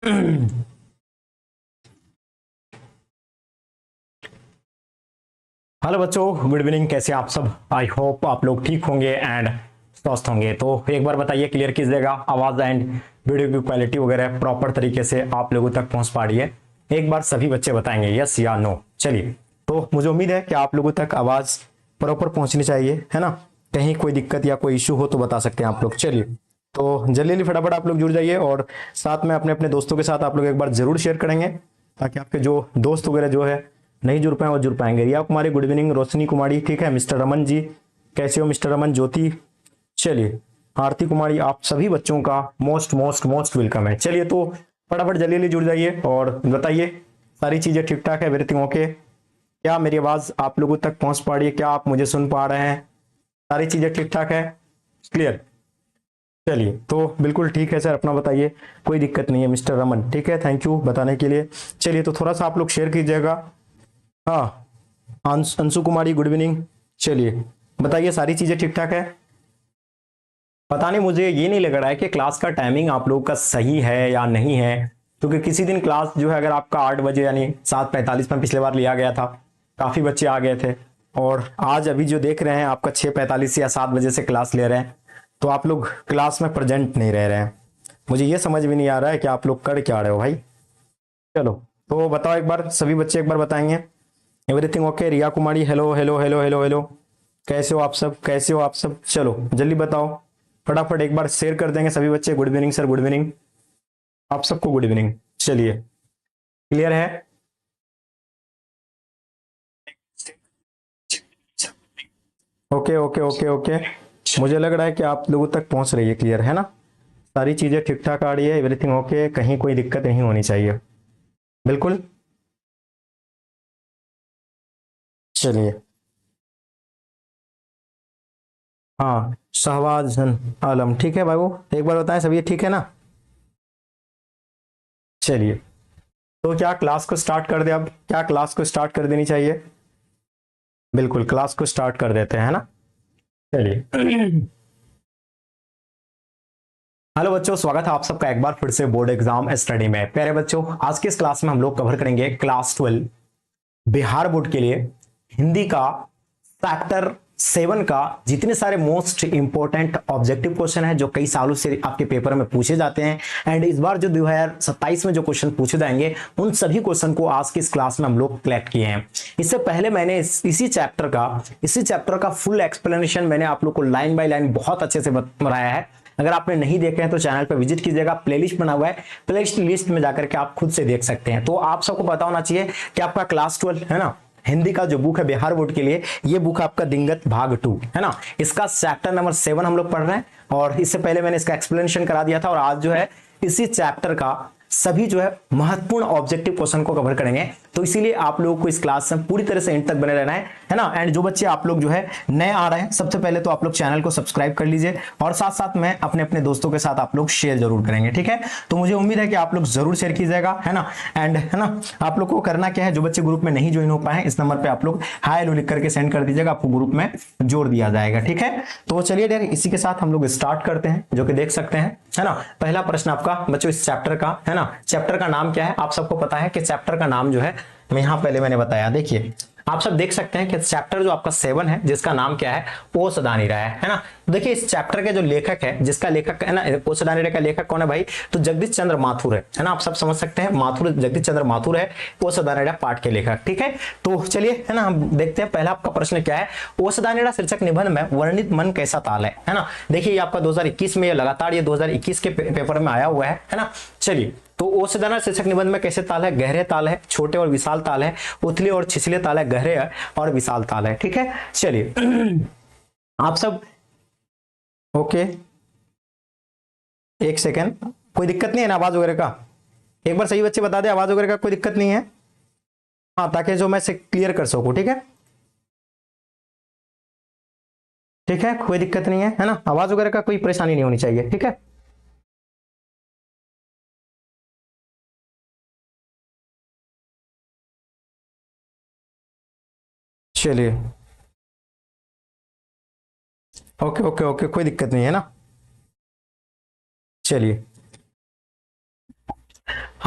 Hello बच्चों, good evening. कैसे आप सब? आई होप आप लोग ठीक होंगे एंड स्वस्थ होंगे। तो एक बार बताइए, क्लियर कीजिएगा, आवाज एंड वीडियो की क्वालिटी वगैरह प्रॉपर तरीके से आप लोगों तक पहुंच पा रही है? एक बार सभी बच्चे बताएंगे यस या नो। चलिए, तो मुझे उम्मीद है कि आप लोगों तक आवाज प्रॉपर पहुंचनी चाहिए, है ना? कहीं कोई दिक्कत या कोई इशू हो तो बता सकते हैं आप लोग। चलिए, तो जल्दी जल्दी फटाफट आप लोग जुड़ जाइए और साथ में अपने अपने दोस्तों के साथ आप लोग एक बार जरूर शेयर करेंगे, ताकि आपके जो दोस्त वगैरह जो है नहीं जुड़ पाए वो जुड़ पाएंगे। रिया कुमारी गुड इवनिंग, रोशनी कुमारी ठीक है, मिस्टर रमन जी कैसे हो मिस्टर रमन, ज्योति, चलिए आरती कुमारी, आप सभी बच्चों का मोस्ट मोस्ट मोस्ट वेलकम है। चलिए, तो फटाफट जल्दी जल्दी जुड़ जाइए और बताइए सारी चीजें ठीक ठाक है, एवरीथिंग ओके? क्या मेरी आवाज आप लोगों तक पहुंच पा रही है? क्या आप मुझे सुन पा रहे हैं? सारी चीजें ठीक ठाक है, क्लियर? चलिए, तो बिल्कुल ठीक है सर, अपना बताइए। कोई दिक्कत नहीं है मिस्टर रमन, ठीक है, थैंक यू बताने के लिए। चलिए, तो थोड़ा सा आप लोग शेयर कीजिएगा। हाँ, अंशु कुमारी गुड इवनिंग। चलिए बताइए, सारी चीजें ठीक ठाक है? पता नहीं, मुझे ये नहीं लग रहा है कि क्लास का टाइमिंग आप लोगों का सही है या नहीं है, क्योंकि किसी दिन क्लास जो है अगर आपका 8 बजे यानी 7:45 में पिछले बार लिया गया था, काफी बच्चे आ गए थे, और आज अभी जो देख रहे हैं आपका 6:45 या 7 बजे से क्लास ले रहे हैं, तो आप लोग क्लास में प्रेजेंट नहीं रह रहे हैं। मुझे ये समझ में नहीं आ रहा है कि आप लोग कर क्या रहे हो भाई। चलो, तो बताओ एक बार, सभी बच्चे एक बार बताएंगे everything okay? Riya Kumari hello hello hello hello hello, कैसे हो आप सब, कैसे हो आप सब? चलो जल्दी बताओ, फटाफट एक बार शेयर कर देंगे सभी बच्चे। Good evening sir, good evening, आप सबको गुड इवनिंग। चलिए, क्लियर है? ओके ओके ओके ओके, मुझे लग रहा है कि आप लोगों तक पहुंच रही है, क्लियर है ना? सारी चीजें ठीक ठाक आ रही है, एवरीथिंग ओके, कहीं कोई दिक्कत नहीं होनी चाहिए, बिल्कुल। चलिए, हाँ, शहबाज आलम ठीक है बाबू, एक बार बताएं सभी ठीक है ना? चलिए, तो क्या क्लास को स्टार्ट कर दे? अब क्या क्लास को स्टार्ट कर देनी चाहिए? बिल्कुल, क्लास को स्टार्ट कर देते हैं ना। चलिए, हेलो बच्चों, स्वागत है आप सबका एक बार फिर से बोर्ड एग्जाम स्टडी में। प्यारे बच्चों, आज की इस क्लास में हम लोग कवर करेंगे क्लास 12 बिहार बोर्ड के लिए हिंदी का चैप्टर 7 का जितने सारे मोस्ट इंपॉर्टेंट ऑब्जेक्टिव क्वेश्चन है जो कई सालों से आपके पेपर में पूछे जाते हैं, एंड इस बार जो 2027 में जो क्वेश्चन पूछे जाएंगे उन सभी क्वेश्चन को आज की इस क्लास में हम लोग कलेक्ट किए हैं। इससे पहले मैंने इसी चैप्टर का फुल एक्सप्लेनेशन मैंने आप लोग को लाइन बाय लाइन बहुत अच्छे से बताया है। अगर आपने नहीं देखे हैं तो चैनल पर विजिट कीजिएगा, प्लेलिस्ट बना हुआ है, प्लेलिस्ट लिस्ट में जाकर के आप खुद से देख सकते हैं। तो आप सबको पता होना चाहिए कि आपका क्लास 12 है ना, हिंदी का जो बुक है बिहार बोर्ड के लिए, ये बुक आपका दिंगत भाग 2 है ना, इसका चैप्टर नंबर 7 हम लोग पढ़ रहे हैं, और इससे पहले मैंने इसका एक्सप्लेनेशन करा दिया था, और आज जो है इसी चैप्टर का सभी जो है महत्वपूर्ण ऑब्जेक्टिव क्वेश्चन को कवर करेंगे। तो इसीलिए आप लोगों को इस क्लास में पूरी तरह से एंड तक बने रहना है ना। एंड जो बच्चे आप लोग जो है नए आ रहे हैं, सबसे पहले तो आप लोग चैनल को सब्सक्राइब कर लीजिए, और साथ साथ में अपने अपने दोस्तों के साथ आप लोग शेयर जरूर करेंगे, ठीक है? तो मुझे उम्मीद है कि आप लोग जरूर शेयर कीजिएगा, है ना। एंड है ना, आप लोग को करना क्या है, जो बच्चे ग्रुप में नहीं ज्वाइन हो पाए इस नंबर पे आप लोग हाय हेलो लिख करके सेंड कर दीजिएगा, आपको ग्रुप में जोड़ दिया जाएगा, ठीक है? तो चलिए यार, इसी के साथ हम लोग स्टार्ट करते हैं, जो कि देख सकते हैं, है ना। पहला प्रश्न आपका बच्चों इस चैप्टर का, है ना, चैप्टर का नाम क्या है? आप सबको पता है कि चैप्टर का नाम जो है मैं यहां पहले मैंने बताया, देखिए आप सब देख सकते हैं कि चैप्टर जो आपका 7 है जिसका नाम क्या है, ओ सदानी राय, है ना। देखिए इस चैप्टर के जो लेखक है, जिसका लेखक है ना, ओ सदानी राय का लेखक कौन है भाई? तो जगदीश चंद्र माथुर है ना, आप सब समझ सकते हैं, माथुर, जगदीश चंद्र माथुर है ओ सदानी राय पाठ के लेखक, ठीक है। तो चलिए, है ना, हम देखते हैं पहला आपका प्रश्न क्या है। ओ सदानी राय शीर्षक निबंध में वर्णित मन कैसा ताल है ना। देखिए ये आपका 2021 में, लगातार ये 2021 के पेपर में आया हुआ है ना। चलिए, तो ओसदाना शीर्षक निबंध में कैसे ताल है? गहरे ताल है, छोटे और विशाल ताल है, उथले और छिछले ताल है, गहरे और विशाल ताल है, ठीक है। चलिए आप सब ओके, एक सेकेंड, कोई दिक्कत नहीं है ना आवाज वगैरह का? एक बार सही बच्चे बता दे, आवाज वगैरह का कोई दिक्कत नहीं है? हाँ, ताकि जो मैं से क्लियर कर सकूं, ठीक है? ठीक है, कोई दिक्कत नहीं है ना, आवाज वगैरह का कोई परेशानी नहीं होनी चाहिए, ठीक है? चलिए, ओके ओके ओके, कोई दिक्कत नहीं है ना। चलिए,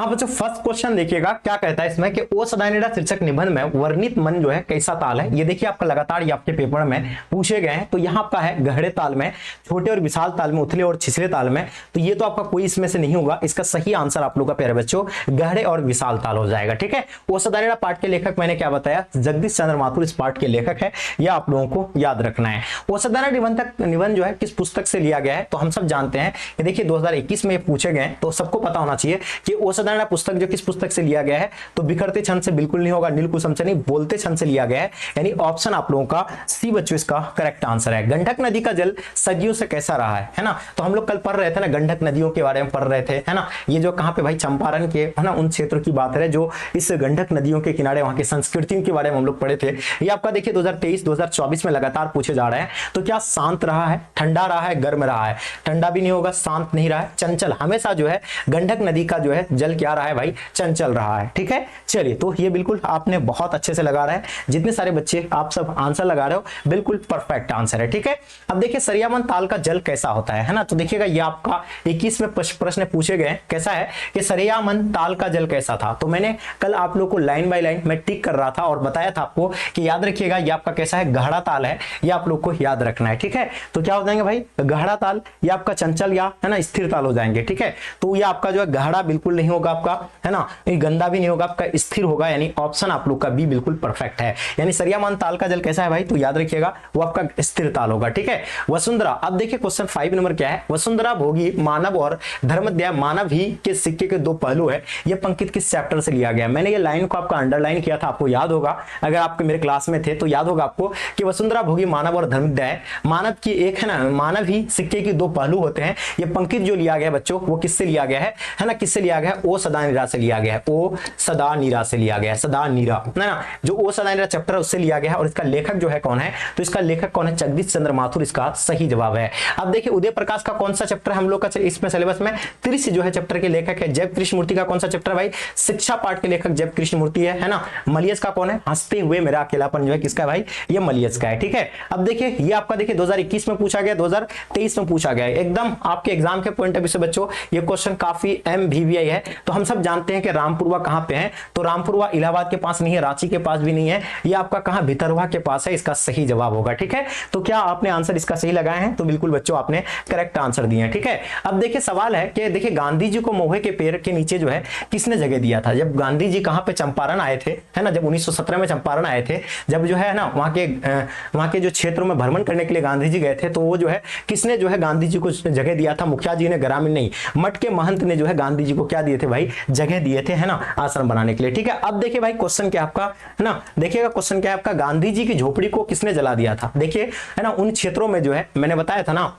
हाँ बच्चों, फर्स्ट क्वेश्चन देखिएगा क्या कहता है इसमें कि ओ सदानिरा शीर्षक निबंध में वर्णित मन जो है कैसा ताल है। ये देखिए आपका लगातार ये आपके पेपर में पूछे गए हैं। तो यहाँ आपका है गहरे ताल में, छोटे और विशाल ताल में, उथले और छिछले ताल में। तो ये तो आपका कोई इसमें से नहीं होगा। इसका सही आंसर आप लोग का प्यारे बच्चों गहरे और विशाल ताल हो जाएगा। ठीक है, ओ सदानिरा पाठ के लेखक मैंने क्या बताया, जगदीश चंद्र माथुर इस पाठ के लेखक है। यह आप लोगों को याद रखना है। ओ सदानिरा निबंध जो है किस पुस्तक से लिया गया है, तो हम सब जानते हैं कि देखिए 2021 में पूछे गए, तो सबको पता होना चाहिए कि ओ सदानिरा पुस्तक जो किस पुस्तक से लिया गया है। तो बिखरते छंद से बिल्कुल नहीं होगा, नीलकुसुम से नहीं, बोलते छंद से लिया गया है। यानी ऑप्शन आप लोगों का सी बच्चों इसका करेक्ट आंसर है। गंडक नदी का जल सदियों से कैसा रहा है ना। तो हम लोग कल पढ़ रहे थे ना, गंडक नदियों के बारे में पढ़ रहे थे, है ना। ये जो कहां पे भाई, चंपारण के, है ना, उन क्षेत्रों की बात है जो इस गंडक नदियों के किनारे वहां की संस्कृतियों के बारे में हम लोग पढ़े थे। ये आपका देखिए 2023-2024 में लगातार पूछे जा रहे हैं। तो क्या शांत रहा है, ठंडा रहा है, गर्म रहा है? ठंडा भी नहीं होगा, शांत नहीं रहा है, चंचल। हमेशा जो है गंडक नदी का जो है जल क्या रहा है भाई, चंचल रहा है। ठीक है, चलिए, तो ये बिल्कुल आपने बहुत अच्छे से लगा रहे हैं। जितने सारे बच्चे आप सब आंसर लगा रहे हो, बिल्कुल परफेक्ट आंसर है। ठीक है, अब देखिए सरियावन ताल का जल कैसा होता है ना। तो देखिएगा ये आपका 21 में प्रश्न पूछे गए, कैसा है कि सरियावन ताल का जल कैसा था। तो मैंने कल आप लोग को लाइन बाय लाइन में टिक कर रहा था और बताया था आपको कि याद रखिएगा ये आपका कैसा है, गहरा ताल है। ये आप लोग को याद रखना है। ठीक है, तो क्या हो जाएंगे भाई, गहरा ताल, ये आपका चंचल या है ना स्थिर ताल हो जाएंगे। ठीक है, तो ये आपका जो है गहरा बिल्कुल नहीं होगा आपका, है ना, ये गंदा भी नहीं होगा आपका, स्थिर होगा। यानी ऑप्शन आप लोग का बी बिल्कुल परफेक्ट है। यानी सरियावन ताल का जल कैसा है भाई, तो याद रखिएगा वो आपका स्थिर ताल होगा। ठीक है, वसुंधरा, अब देखिए क्वेश्चन 5 नंबर क्या है, वसुंधरा भोगी मानव और धर्मद्वय मानव ही के सिक्के के दो पहलू है। ये पंक्ति किस चैप्टर से लिया गया? मैंने ये लाइन को आपका अंडरलाइन किया था, आपको याद होगा, अगर आपके मेरे क्लास में थे तो याद होगा आपको कि वसुंधरा भोगी मानव और धर्मद्वय मानव की एक, है ना, मानव ही सिक्के की दो पहलू होते हैं। ये पंक्ति जो लिया गया बच्चों वो किससे लिया गया है ना, किससे लिया गया है, ओ सदानीरा से लिया गया है। ओ सदानीरा से लिया गया है, सदानीरा, है ना, जो ओ सदानीरा चैप्टर है उससे लिया गया है। और इसका लेखक जो है कौन है, तो इसका लेखक कौन है, जगदीश चंद्र माथुर इसका सही जवाब है। अब देखिए उदय प्रकाश का कौन सा चैप्टर हम लोग का इसमें सिलेबस में, त्रिश जो है चैप्टर के लेखक है। जय कृष्ण मूर्ति का कौन सा चैप्टर भाई, शिक्षा पाठ के लेखक जय कृष्ण मूर्ति है ना। मलियस का कौन है, हंसते हुए मेरा अकेलापन जो है किसका भाई, ये मलियस का है। ठीक है, अब देखिए ये आपका देखिए 2021 में पूछा गया, 2023 में पूछा गया, एकदम आपके एग्जाम के पॉइंट ऑफ व्यू से बच्चों ये क्वेश्चन काफी MVVI है। तो हम सब जानते हैं कि रामपुरवा कहां पे है, तो रामपुरवा इलाहाबाद के पास नहीं है, रांची के पास भी नहीं है, ये आपका कहां, भितरवा के पास है। इसका सही जवाब होगा। ठीक है, तो क्या आपने आंसर इसका सही लगाए हैं, तो बिल्कुल बच्चों आपने करेक्ट आंसर दिए हैं। ठीक है, अब देखिए सवाल है कि देखिए गांधी जी को महुए के पेड़ के नीचे जो है किसने जगह दिया था? जब गांधी जी कहां पे, चंपारण आए थे, है ना, जब 1917 में चंपारण आए थे, जब जो है ना वहां के जो क्षेत्रों में भ्रमण करने के लिए गांधी जी गए थे, तो वो जो है किसने जो है गांधी जी को जगह दिया था? मुखिया जी ने, ग्रामीण नहीं, मठ के महंत ने जो है गांधी जी को क्या दिए थे भाई, जगह दिए थे, है ना, आश्रम बनाने के लिए। ठीक है, अब देखिए भाई क्वेश्चन क्या आपका, है ना, देखिएगा क्वेश्चन क्या है आपका, गांधी जी की झोपड़ी को किसने जला दिया था? देखिए, है ना, उन क्षेत्रों में जो है मैंने बताया था ना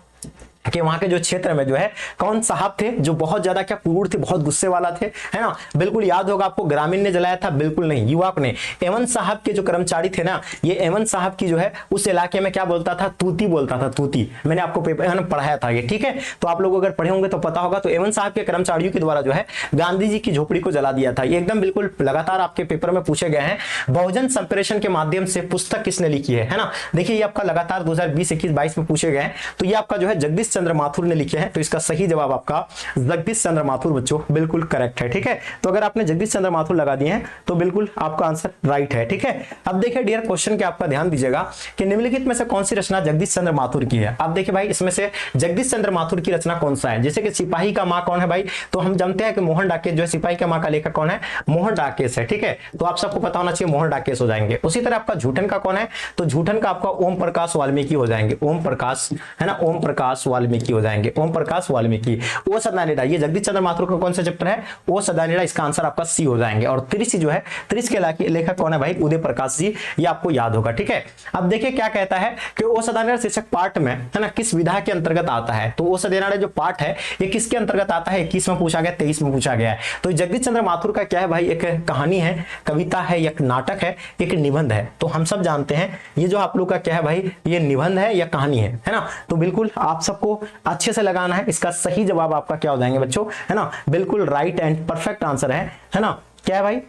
कि वहां के जो क्षेत्र में जो है कौन साहब थे जो बहुत ज्यादा क्या क्रूर थे, बहुत गुस्से वाला थे, है ना, बिल्कुल याद होगा आपको, ग्रामीण ने जलाया था? बिल्कुल नहीं, युवक ने। एमन साहब के जो कर्मचारी थे ना, ये एमन साहब की जो है उस इलाके में क्या बोलता था, तूती बोलता था, तूती। मैंने आपको पेपर में पढ़ाया था ये। ठीक है, तो आप लोग अगर पढ़े होंगे तो पता होगा। तो एमन साहब के कर्मचारियों के द्वारा जो है गांधी जी की झोपड़ी को जला दिया था। ये एकदम बिल्कुल लगातार आपके पेपर में पूछे गए हैं। बहुजन संप्रेषण के माध्यम से पुस्तक किसने लिखी है ना, देखिए ये आपका लगातार 2020, 21, 22 में पूछे गए। तो ये आपका जो है जगदीश चंद्र माथुर ने लिखे हैं। तो इसका सही जवाब आपका जगदीश चंद्र माथुर बच्चों बिल्कुल करेक्ट है। ठीक है, तो अगर आपने जगदीश चंद्र माथुर लगा दिए हैं तो बिल्कुल आपका आंसर राइट है। ठीक है, अब देखिए डियर क्वेश्चन के आपका ध्यान दीजिएगा कि निम्नलिखित में से कौन सी रचना जगदीश चंद्र माथुर की है। अब देखिए भाई इसमें से जगदीश चंद्र माथुर की रचना कौन सा है? जैसे कि सिपाही का माँ कौन है भाई, तो हम जानते हैं कि मोहन डाकेश जो है सिपाही का माँ का लेखक कौन है, मोहन डाकेश है। ठीक है, तो आप सबको पता होना चाहिए मोहन डाकेश हो जाएंगे। उसी तरह आपका झूठन का कौन है, तो झूठन का आपका ओम प्रकाश वाल्मीकि हो जाएंगे। ओम प्रकाश, है ना, ओम प्रकाश वाल्मीकि हो जाएंगे, ओम प्रकाश वाल्मीकि। ओ सदानीरा, ये जगदीश चंद्र माथुर का कौन सा चैप्टर है, ओ सदानीरा, इसका आंसर आपका सी हो जाएंगे। और त्रिश जो है, त्रिश के लेखक कौन है भाई, उदय प्रकाश जी, ये आपको याद होगा। ठीक है, अब देखिए क्या कहता है कि ओ सदानीरा शीर्षक पाठ में, है ना, किस विधा के अंतर्गत आता है। तो ओ सदानीरा जो पाठ है ये किसके अंतर्गत आता है, 21 में पूछा गया, 23 में पूछा गया है। तो जगदीश चंद्र माथुर का क्या है भाई, एक कहानी है, कविता है, एक नाटक है, एक निबंध है। तो हम सब जानते हैं ये जो आप लोग का क्या है भाई, ये निबंध है या कहानी है ना। तो बिल्कुल आप सबको अच्छे से लगाना है। इसका सही जवाब आपका क्या हो जाएंगे बच्चों, है ना, बिल्कुल राइट एंड परफेक्ट आंसर है ना, क्या है भाई,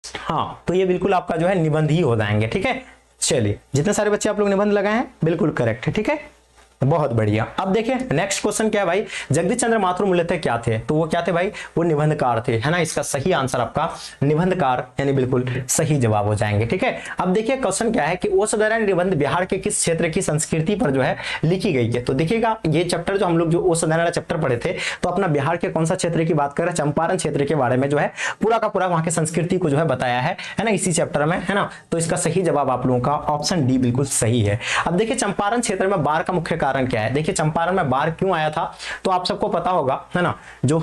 हाँ, तो ये बिल्कुल आपका जो है निबंध ही हो जाएंगे। ठीक है, चलिए जितने सारे बच्चे आप लोग निबंध लगाए हैं बिल्कुल करेक्ट है। ठीक है, बहुत बढ़िया। अब देखिए नेक्स्ट क्वेश्चन क्या है भाई, जगदीश चंद्र माथुर मूलतः क्या थे, तो वो क्या थे भाई, वो निबंधकार थे, है ना। इसका सही आंसर आपका निबंधकार यानी बिल्कुल सही जवाब हो जाएंगे, ठीक है। अब देखिए क्वेश्चन क्या है कि ओसदाना निबंध बिहार के किस क्षेत्र की संस्कृति पर जो है लिखी गई है। तो देखिएगा ये चैप्टर जो हम लोग जो ओसदाना चैप्टर पढ़े थे, तो अपना बिहार के कौन सा क्षेत्र की बात कर रहे हैं, चंपारण क्षेत्र के बारे में जो है पूरा का पूरा वहां की संस्कृति को जो है बताया है ना, इसी चैप्टर में, है ना। तो इसका सही जवाब आप लोगों का ऑप्शन डी बिल्कुल सही है। अब देखिए चंपारण क्षेत्र में बाढ़ का मुख्य कारण क्या है। देखिए चंपारण में बाढ़ क्यों आया था, तो आप सबको पता होगा, है ना, जो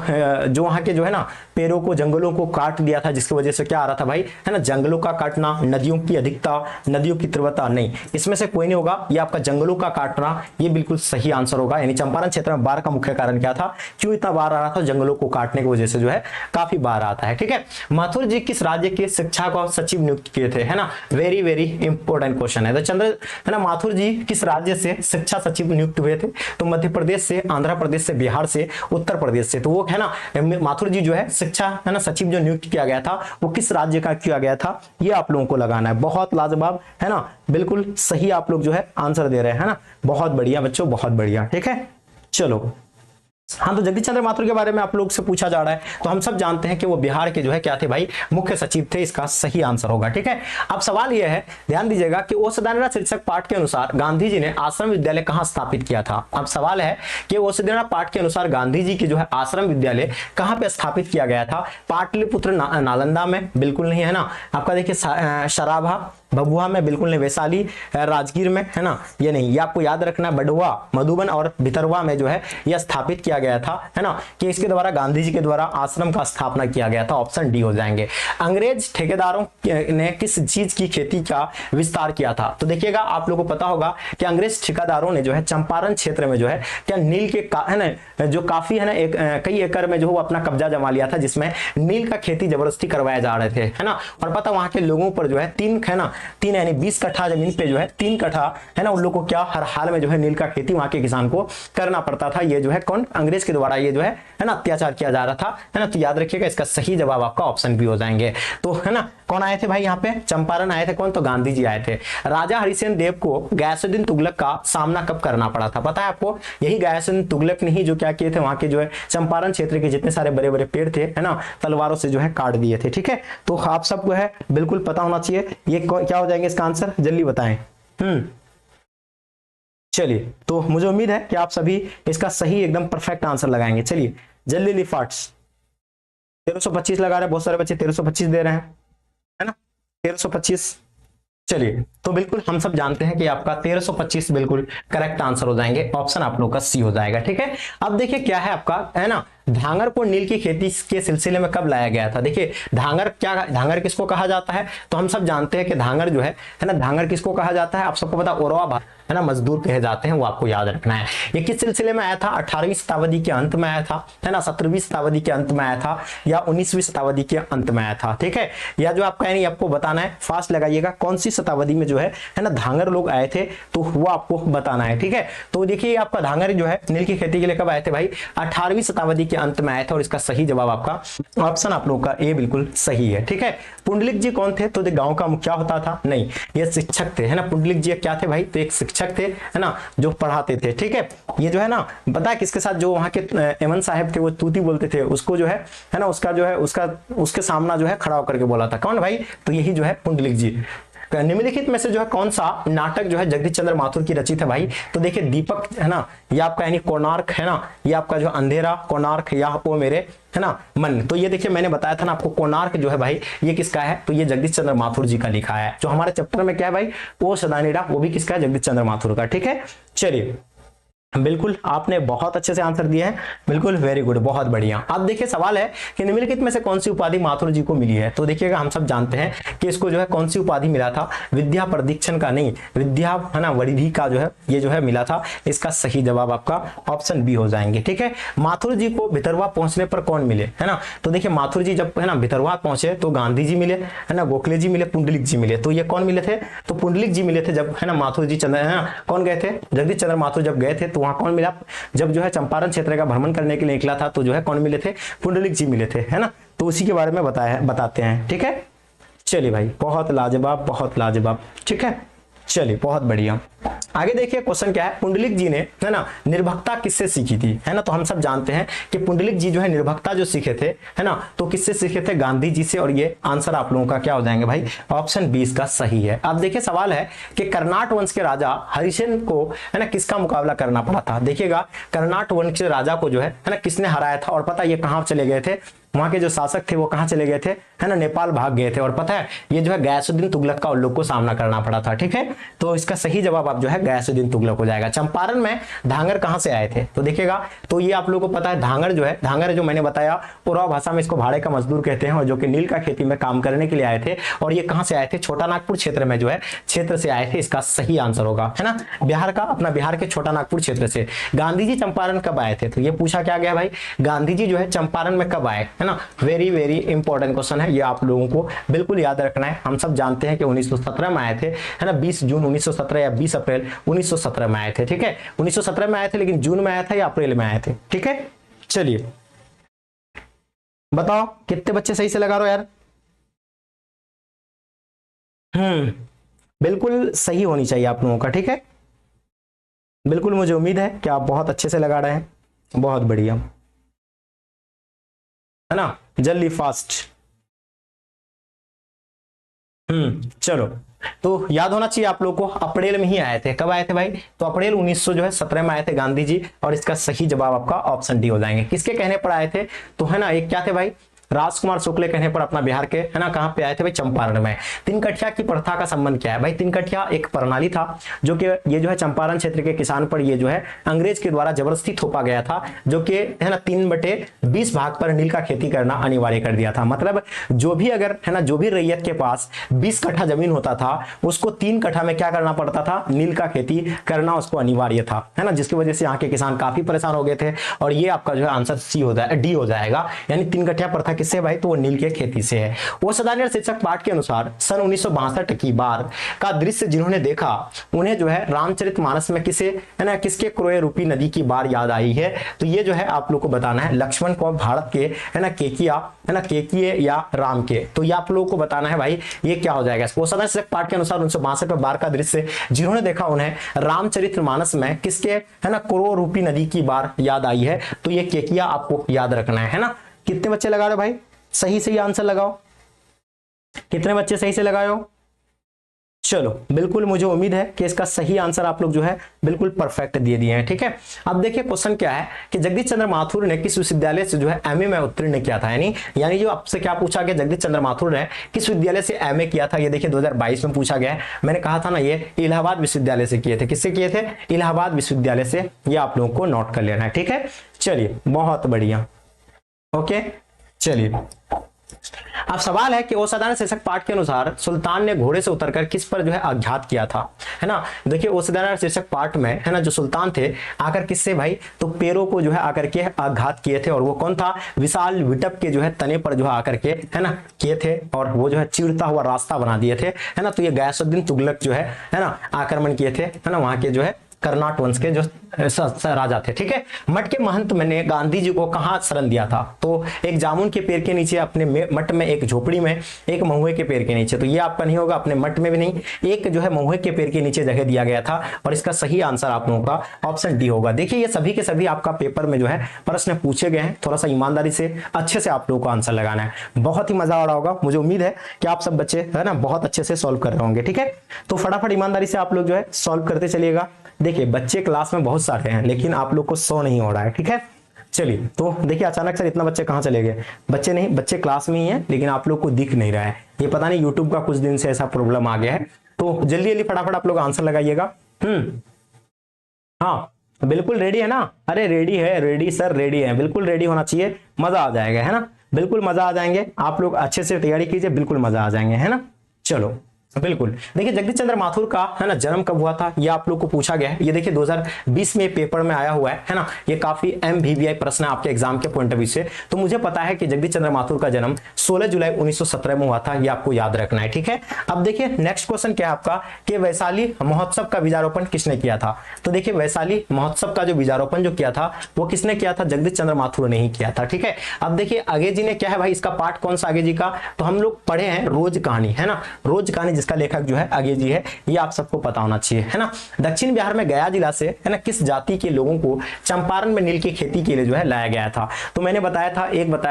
वहां के जो है ना पेड़ों को, जंगलों को काट दिया था, जिसकी वजह से क्या आ रहा था भाई, है ना, जंगलों का काटना, नदियों की अधिकता, नदियों की तीव्रता, नहीं, इसमें से कोई नहीं होगा, ये आपका जंगलों का काटना, ये बिल्कुल सही आंसर होगा। यानी चंपारण क्षेत्र में बाढ़ का मुख्य कारण क्या था, क्यों इतना बाढ़ आ रहा था, जंगलों को काटने की वजह से जो है काफी बाढ़ आता है, ठीक है। माथुर जी किस राज्य के शिक्षा को सचिव नियुक्त किए थे, है ना, वेरी वेरी इंपॉर्टेंट क्वेश्चन है। तो चंद्र, है ना, माथुर जी किस राज्य से शिक्षा सचिव नियुक्त हुए थे, तो मध्य प्रदेश से, आंध्र प्रदेश से, बिहार से, उत्तर प्रदेश से। तो वो है ना माथुर जी जो है शिक्षा, है ना, सचिव जो नियुक्त किया गया था वो किस राज्य का किया गया था, ये आप लोगों को लगाना है। बहुत लाजवाब, है ना, बिल्कुल सही आप लोग जो है आंसर दे रहे हैं, है ना, बहुत बढ़िया बच्चों, बहुत बढ़िया, ठीक है। चलो, हाँ, तो जगदीश चंद्र माथुर के बारे में आप लोग से पूछा जा रहा है, तो हम सब जानते हैं कि वो बिहार के जो है क्या थे भाई, मुख्य सचिव थे, इसका सही आंसर होगा, ठीक है। अब सवाल यह है, ध्यान दीजिएगा कि ओसदाना शीर्षक पाठ के अनुसार गांधी जी ने आश्रम विद्यालय कहां स्थापित किया था। अब सवाल है कि ओसदाना पाठ के अनुसार गांधी जी की जो है आश्रम विद्यालय कहां पे स्थापित किया गया था। पाटलिपुत्र नालंदा में, बिल्कुल नहीं, है ना। आपका देखिए शराभा, भभुआ में, बिल्कुल नहीं। वैशाली, राजगीर में, है ना, ये नहीं, ये आपको याद रखना है। बड़ुआ, मधुबन और भितरवा में जो है यह स्थापित किया गया था, है ना, कि इसके द्वारा गांधी जी के द्वारा आश्रम का स्थापना किया गया था, ऑप्शन डी हो जाएंगे। अंग्रेज ठेकेदारों ने किस चीज की खेती का विस्तार किया था। तो देखिएगा आप लोगों को पता होगा कि अंग्रेज ठेकेदारों ने जो है चंपारण क्षेत्र में जो है क्या नील के है ना, जो काफी है ना कई एकड़ में जो वो अपना कब्जा जमा लिया था, जिसमें नील का खेती जबरदस्ती करवाए जा रहे थे, है ना। और पता वहां के लोगों पर जो है तीन यानी 20 कट्ठा जमीन पे जो है 3 कट्ठा, है ना, उन लोगों को क्या हर हाल में जो है नील का खेती वहां के किसान को करना पड़ता था। ये जो है कौन, अंग्रेज के द्वारा ये जो है ना अत्याचार किया जा रहा था, है ना। तो याद रखिएगा इसका सही जवाब आपका ऑप्शन बी हो जाएंगे। तो है ना, कौन आए थे भाई यहाँ पे, चंपारण आए थे कौन, तो गांधी जी आए थे। राजा हरिसेन देव को गयासुद्दीन तुगलक का सामना कब करना पड़ा था, पता है आपको, यही गयासुद्दीन तुगलक ने ही जो क्या किए थे, वहां के जो है चंपारण क्षेत्र के जितने सारे बड़े बड़े पेड़ थे, है ना, तलवारों से जो है काट दिए थे, ठीक है। तो आप सबको है बिल्कुल पता होना चाहिए, ये क्या हो जाएंगे इसका आंसर, जल्दी बताएं। चलिए, तो मुझे उम्मीद है कि आप सभी इसका सही एकदम परफेक्ट आंसर लगाएंगे। चलिए जल्दी लिफाट्स, 1325 लगा रहे हैं, बहुत सारे बच्चे 1325 दे रहे हैं, है ना, 1325। चलिए, तो बिल्कुल हम सब जानते हैं कि आपका 1325 बिल्कुल करेक्ट आंसर हो जाएंगे, ऑप्शन आप लोग का सी हो जाएगा, ठीक है। अब देखिए क्या है आपका, है ना, धांगर को नील की खेती के सिलसिले में कब लाया गया था। देखिए धांगर क्या, धांगर किसको कहा जाता है, तो हम सब जानते हैं कि धांगर जो है ना, धांगर किसको कहा जाता है, आप सबको पता, ओरवा, है ना, मजदूर कहे जाते हैं, वो आपको याद रखना है। ये किस सिलसिले में आया था, 18वीं शताब्दी के अंत में आया था, है ना, 17वीं शताब्दी के अंत में आया था, या 19वीं शताब्दी के अंत में आया था, ठीक है। या जो आपका यानी आपको बताना है, फास्ट लगाइएगा, कौन सी शताब्दी में जो है ना धांगर लोग आए थे, तो वो आपको बताना है, ठीक है। तो देखिए आपका धांगर जो है नील की खेती के लिए कब आए थे भाई, 18वीं शताब्दी के अंत में आया था, और इसका सही जवाब आपका ऑप्शन आप लोग का ए बिल्कुल सही है, ठीक है। पुंडलिक जी कौन थे, तो गांव का मुखिया होता था, नहीं, ये शिक्षक थे, है ना। पुंडलिक जी क्या थे भाई, तो एक शिक्षक थे, है ना, जो पढ़ाते थे, ठीक है। ये जो है ना, पता है किसके साथ, जो वहां के एमन साहब थे, वो तूती बोलते थे, उसको जो है ना, उसका जो है उसके सामना जो है खड़ा होकर के बोला था, कौन भाई, तो यही जो है पुंडलिक जी। निम्नलिखित में से जो है कौन सा नाटक जो है जगदीश चंद्र माथुर की रचित है भाई, तो देखिए दीपक, है ना, ये आपका यानी कोणार्क, है ना, ये आपका जो अंधेरा, कोणार्क, या ओ मेरे, है ना, मन। तो ये देखिए मैंने बताया था ना आपको, कोणार्क जो है भाई ये किसका है, तो ये जगदीश चंद्र माथुर जी का लिखा है। जो हमारे चैप्टर में क्या है भाई, ओ सदानीडा, वो भी किसका है, जगदीश चंद्र माथुर का, ठीक है। चलिए, बिल्कुल आपने बहुत अच्छे से आंसर दिए हैं, बिल्कुल वेरी गुड, बहुत बढ़िया। अब देखिए सवाल है कि निम्नलिखित में से कौन सी उपाधि माथुर जी को मिली है। तो देखिएगा हम सब जानते हैं कि इसको जो है कौन सी उपाधि मिला था, विद्या प्रदीक्षण का नहीं, विद्या, है ना, वरिधि का जो है ये जो है मिला था। इसका सही जवाब आपका ऑप्शन बी हो जाएंगे, ठीक है। माथुर जी को भितरवा पहुंचने पर कौन मिले, है ना, तो देखिए माथुर जी जब, है ना, भितरवा पहुंचे तो गांधी जी मिले, है ना, गोखले जी मिले, पुंडलिक जी मिले। तो ये कौन मिले थे, तो पुंडलिक जी मिले थे जब, है ना, माथुर जी चंद्र, है ना, कौन गए थे, जगदीश चंद्र माथुर जब गए थे तो वहां कौन मिला, जब जो है चंपारण क्षेत्र का भ्रमण करने के लिए निकला था, तो जो है कौन मिले थे, पुंडलिक जी मिले थे, है ना। तो उसी के बारे में बताते हैं, ठीक है। चलिए भाई, बहुत लाजवाब, बहुत लाजवाब, ठीक है। चलिए बहुत बढ़िया। आगे देखिए क्वेश्चन क्या है, पुंडलिक जी ने, है ना, निर्भकता किससे सीखी थी, है ना। तो हम सब जानते हैं कि पुंडलिक जी जो है निर्भकता जो सीखे थे, है ना, तो किससे सीखे थे, गांधी जी से। और ये आंसर आप लोगों का क्या हो जाएंगे भाई, ऑप्शन 20 का सही है। अब देखिए सवाल है कि कर्नाट वंश के राजा हरिसेन को, है ना, किसका मुकाबला करना पड़ा था। देखिएगा कर्नाट वंश के राजा को जो है ना, किसने हराया था। और पता है ये कहां चले गए थे, वहां के जो शासक थे वो कहां चले गए थे, है ना, नेपाल भाग गए थे। और पता है ये जो है गयासुद्दीन तुगलक का उन लोग को सामना करना पड़ा था। ठीक है, तो इसका सही जवाब आप जो है गयासुद्दीन तुगलक हो जाएगा। चंपारण में धांगर कहां से आए थे, तो देखिएगा, तो ये आप लोगों को पता है धांगर जो है, धांगर जो मैंने बताया उराव भाषा में इसको भाड़े का मजदूर कहते हैं, और जो कि नील का खेती में काम करने के लिए आए थे। और ये कहां से आए थे, छोटा नागपुर क्षेत्र में जो है क्षेत्र से आए थे। इसका सही आंसर होगा, है ना, बिहार का, अपना बिहार के छोटा नागपुर क्षेत्र से। गांधी जी चंपारण कब आए थे, तो ये पूछा क्या गया भाई, गांधी जी जो है चंपारण में कब आए, है ना। वेरी वेरी इंपॉर्टेंट क्वेश्चन है, ये आप लोगों को बिल्कुल याद रखना है। हम सब जानते हैं कि 1917 में आए थे, है ना, 20 जून 1917 या 20 अप्रैल 1917 में आए थे। ठीक है, 1917 में आए थे, लेकिन जून में आया था या अप्रैल में आए थे। ठीक है, चलिए बताओ कितने बच्चे सही से लगा रहे हो यार। बिल्कुल सही होनी चाहिए आप लोगों का। ठीक है, बिल्कुल मुझे उम्मीद है कि आप बहुत अच्छे से लगा रहे हैं, बहुत बढ़िया, है ना, जल्दी फास्ट। चलो, तो याद होना चाहिए आप लोगों को, अप्रैल में ही आए थे। कब आए थे भाई, तो अप्रैल 1917 में आए थे गांधी जी। और इसका सही जवाब आपका ऑप्शन डी हो जाएंगे। किसके कहने पर आए थे, तो है ना, एक क्या थे भाई, राजकुमार शुक्ल कहने पर अपना बिहार के, है ना, कहां पे आए थे भाई, चंपारण में। तिनकठिया की प्रथा का संबंध क्या है भाई, तिनकठिया एक प्रणाली था जो कि ये जो है चंपारण क्षेत्र के किसान पर ये जो है अंग्रेज के द्वारा जबरदस्ती थोपा गया था, जो कि, है ना, 3/20 भाग पर नील का खेती करना अनिवार्य कर दिया था। मतलब जो भी, अगर, है ना, जो भी रैयत के पास 20 कट्ठा जमीन होता था, उसको 3 कट्ठा में क्या करना पड़ता था, नील का खेती करना उसको अनिवार्य था, है ना, जिसकी वजह से यहाँ के किसान काफी परेशान हो गए थे। और ये आपका जो है आंसर सी हो जाएगा, डी हो जाएगा। यानी 3 कट्ठा प्रथा किससे भाई, तो वो नील के खेती से है। वो सदानियर शीर्षक पाठ के अनुसार सन 1962 की बार का दृश्य जिन्होंने देखा, उन्हें जो है रामचरितमानस में किसे, है ना, किसके क्रोए रूपी नदी की बार याद आई है। तो ये जो है आप लोग को बताना है, लक्ष्मण को भारत के, है ना, केकिया, है ना, केकिए या राम के। तो ये आप लोगों को बताना है भाई, ये क्या हो जाएगा। वो सदानियर शीर्षक पाठ के अनुसार 1962 में बार का दृश्य जिन्होंने देखा, उन्हें रामचरितमानस में किसके, है ना, क्रोए रूपी नदी की बार याद आई है। तो ये केकिया आपको याद रखना है ना। कितने बच्चे लगा रहे भाई, सही सही आंसर लगाओ, कितने बच्चे सही से लगाए हो। चलो, बिल्कुल मुझे उम्मीद है कि इसका सही आंसर आप लोग जो है बिल्कुल परफेक्ट दे दिए हैं। ठीक है, अब देखिए क्वेश्चन क्या है कि जगदीश चंद्र माथुर ने किस विश्वविद्यालय से जो है एमए में उत्तीर्ण किया था। यानी जो आपसे क्या पूछा गया, जगदीश चंद्र माथुर ने किस विद्यालय से एमए किया था। ये देखिए 2022 में पूछा गया है। मैंने कहा था ना, ये इलाहाबाद विश्वविद्यालय से किए थे। किससे किए थे, इलाहाबाद विश्वविद्यालय से। ये आप लोगों को नोट कर लेना है। ठीक है, चलिए बहुत बढ़िया, ओके। चलिए, अब सवाल है कि असाधारण शीर्षक पाठ के अनुसार सुल्तान ने घोड़े से उतरकर किस पर जो है आघात किया था, है ना। देखिए असाधारण शीर्षक पाठ में, है ना, जो सुल्तान थे आकर किससे भाई, तो पेड़ों को जो है आकर के आघात किए थे। और वो कौन था, विशाल विटप के जो है तने पर जो है आकर के, है ना, किए थे। और वो जो है चीरता हुआ रास्ता बना दिए थे, है ना। तो ये गयासुद्दीन तुगलक जो है ना, आक्रमण किए थे, है ना, वहां के जो है कर्नाट वंश के जो राजा थे। ठीक है, मठ के महंत मैंने गांधी जी को कहां शरण दिया था, तो एक जामुन के पेड़ के नीचे, अपने मठ में, एक झोपड़ी में, एक महुए के पेड़ के नीचे। तो ये आपका नहीं होगा, अपने मठ में भी नहीं, एक जो है महुए के पेड़ के नीचे जगह दिया गया था। और इसका सही आंसर आप लोगों का ऑप्शन डी होगा। देखिए ये सभी के सभी आपका पेपर में जो है प्रश्न पूछे गए हैं। थोड़ा सा ईमानदारी से अच्छे से आप लोगों को आंसर लगाना है। बहुत ही मजा आ रहा होगा, मुझे उम्मीद है कि आप सब बच्चे, है ना, बहुत अच्छे से सॉल्व कर रहे होंगे। ठीक है, तो फटाफट ईमानदारी से आप लोग जो है सॉल्व करते चलिएगा। देखिए बच्चे क्लास में बहुत सारे हैं, लेकिन आप लोग को सो नहीं हो रहा है। ठीक है, चलिए, तो देखिए अचानक से इतना बच्चे कहां चले गए। बच्चे नहीं, बच्चे क्लास में ही हैं, लेकिन आप लोग को दिख नहीं रहा है। ये पता नहीं यूट्यूब का कुछ दिन से ऐसा प्रॉब्लम आ गया है। तो जल्दी जल्दी फटाफट आप लोग आंसर लगाइएगा। हाँ, बिल्कुल रेडी है ना। अरे रेडी है, रेडी सर, रेडी है, बिल्कुल रेडी होना चाहिए। मजा आ जाएगा, है ना, बिल्कुल मजा आ जाएंगे। आप लोग अच्छे से तैयारी कीजिए, बिल्कुल मजा आ जाएंगे, है ना। चलो बिल्कुल, देखिए जगदीश चंद्र माथुर का, है ना, जन्म कब हुआ था, ये आप लोग को पूछा गया है। ये देखिए 2020 में पेपर में आया हुआ है ना। ये काफी MVVI प्रश्न है आपके एग्जाम के पॉइंट ऑफ व्यू से। तो मुझे पता है कि जगदीश चंद्र माथुर का जन्म 16 जुलाई 1917 में हुआ था। ये आपको याद रखना है। ठीक है, अब देखिए नेक्स्ट क्वेश्चन क्या है आपका कि वैशाली महोत्सव का बीजारोपण किसने किया था। तो देखिए वैशाली महोत्सव का जो बीजारोपण जो किया था वो किसने किया था, जगदीश चंद्र माथुर ने ही किया था। ठीक है, अब देखिए आगे जी ने क्या है भाई, इसका पार्ट कौन सा आगे जी का, तो हम लोग पढ़े हैं रोज कहानी, है ना, रोज कहानी जिसका लेखक जो है अगे जी है, ये आप सबको पता होना चाहिए, है ना। दक्षिण बिहार में गया जिला से, है ना, किस जाति के लोगों को चंपारण में नील की खेती के लिए जो है लाया गया था? तो मैंने बताया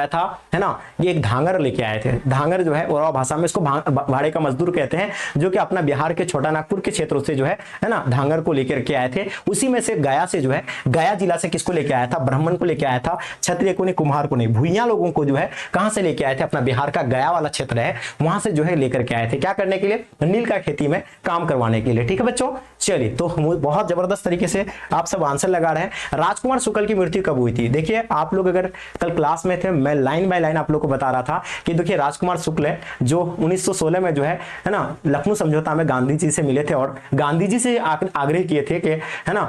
था, है ना, ये एक धांगर लेके आए थे। धांगर जो है ओराव भाषा में इसको भाड़े का मजदूर कहते हैं, जो कि अपना बिहार के छोटा नागपुर के क्षेत्रों से जो है ना, धांगर को लेकर के आए थे। उसी में से गया से जो है, गया जिला से किसको लेके आया था? ब्राह्मण को लेके आया था, क्षत्रिय को नहीं, कुम्हार को नहीं, भुइयां लोगों को जो है कहां से लेके आए थे? अपना बिहार का गया वाला क्षेत्र है, वहां से जो है लेकर के आए थे। क्या करने के लिए? नील का खेती में काम करवाने के लिए। ठीक है बच्चों, चलिए, तो बहुत जबरदस्त तरीके से आप सब आंसर लगा रहे हैं। राजकुमार शुक्ल की मृत्यु कब हुई थी? देखिए, आप लोग अगर कल क्लास में थे, मैं लाइन बाय लाइन आप लोग को बता रहा था कि देखिए, राजकुमार शुक्ल है जो 1916 में जो है ना, लखनऊ समझौता में गांधी जी से मिले थे और गांधी जी से आग्रह किए थे कि, है ना,